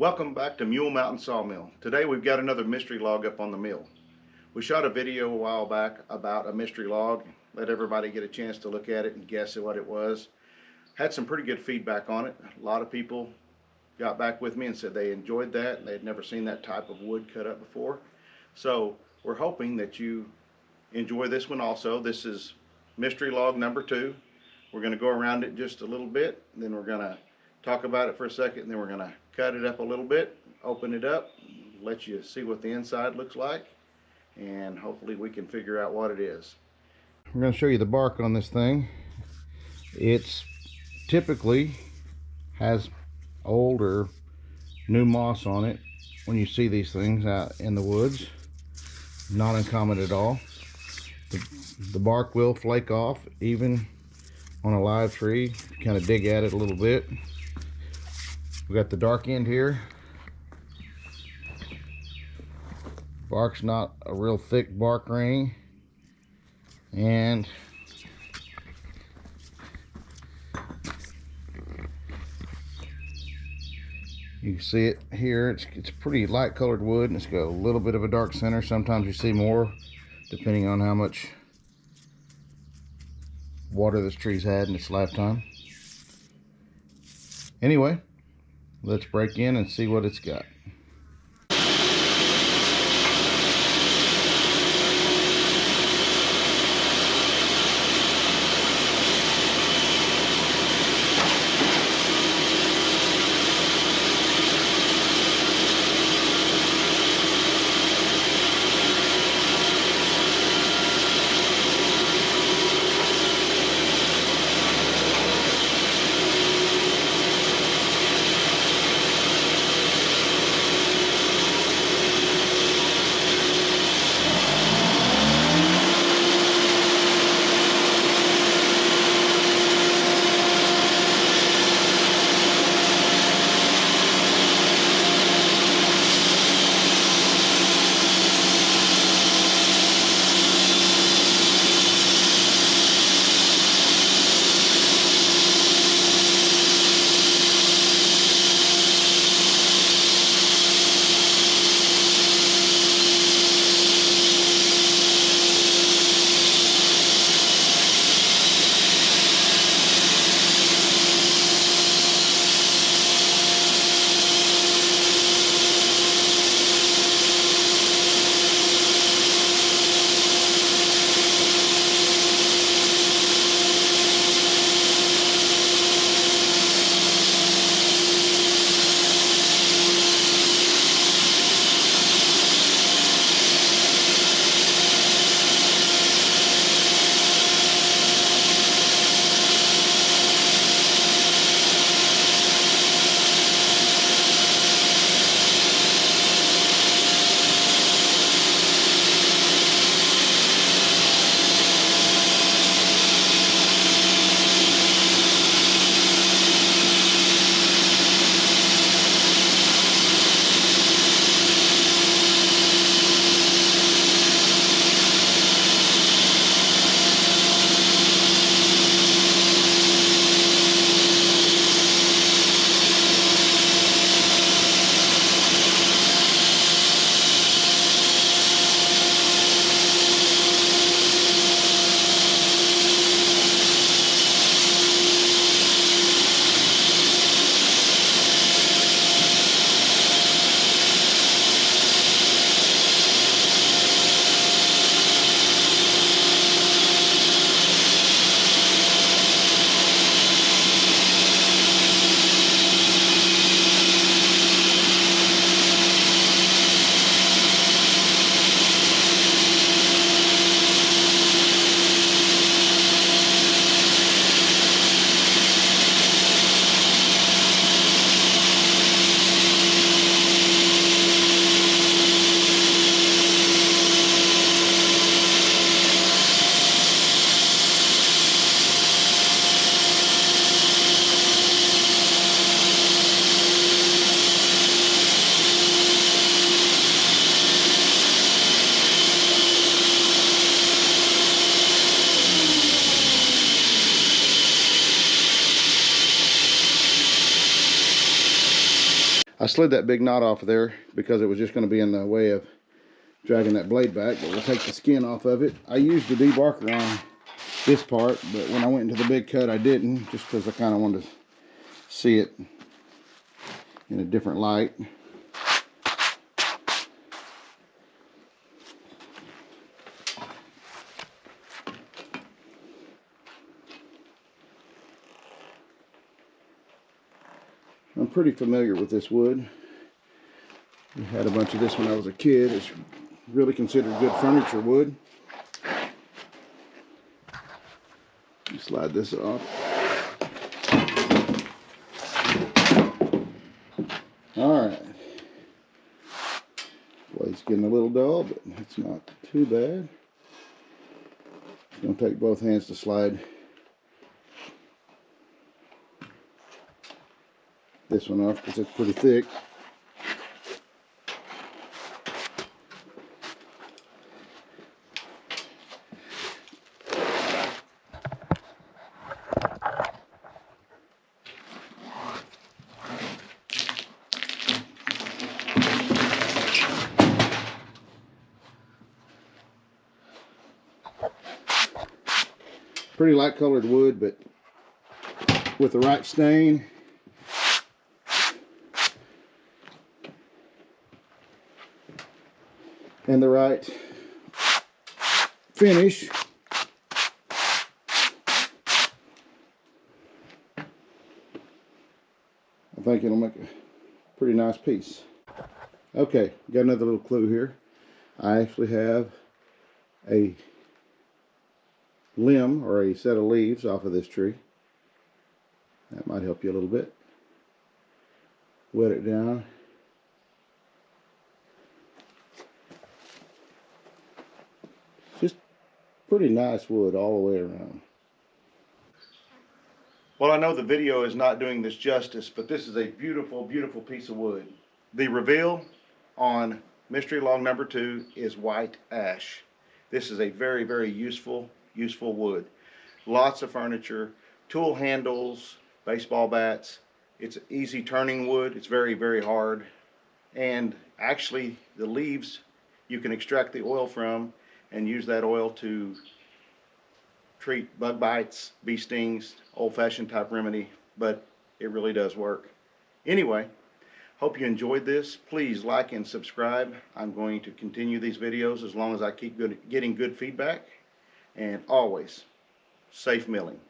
Welcome back to Mule Mountain Sawmill. Today we've got another mystery log up on the mill. We shot a video a while back about a mystery log, let everybody get a chance to look at it and guess at what it was. Had some pretty good feedback on it. A lot of people got back with me and said they enjoyed that and they'd never seen that type of wood cut up before. So we're hoping that you enjoy this one also. This is mystery log number 2. We're going to go around it just a little bit, then we're going to talk about it for a second, and then we're going to cut it up a little bit, open it up, let you see what the inside looks like, and hopefully we can figure out what it is. We're going to show you the bark on this thing. It's typically has old or new moss on it when you see these things out in the woods. Not uncommon at all. The bark will flake off even on a live tree. Kind of dig at it a little bit. We got the dark end here. Bark's not a real thick bark ring, and you can see it here. It's pretty light colored wood, and it's got a little bit of a dark center. Sometimes you see more depending on how much water this tree's had in its lifetime. Anyway, let's break in and see what it's got. I slid that big knot off of there because it was just going to be in the way of dragging that blade back, but we'll take the skin off of it. I used the debarker on this part, but when I went into the big cut I didn't, just because I kind of wanted to see it in a different light. I'm pretty familiar with this wood. We had a bunch of this when I was a kid. It's really considered good furniture wood. You slide this off. Alright. Blade's getting a little dull, but it's not too bad. It's going to take both hands to slide this one off because it's pretty thick. Pretty light colored wood, but with the right stain and the right finish, I think it'll make a pretty nice piece. Okay, got another little clue here. I actually have a limb or a set of leaves off of this tree. That might help you a little bit. Wet it down. Just pretty nice wood all the way around. Well, I know the video is not doing this justice, but this is a beautiful, beautiful piece of wood. The reveal on mystery log number 2 is white ash. This is a very, very useful wood. Lots of furniture, tool handles, baseball bats. It's easy turning wood. It's very, very hard. And actually the leaves you can extract the oil from and use that oil to treat bug bites, bee stings, old-fashioned type remedy, but it really does work. Anyway, hope you enjoyed this. Please like and subscribe. I'm going to continue these videos as long as I keep getting good feedback. And always, safe milling.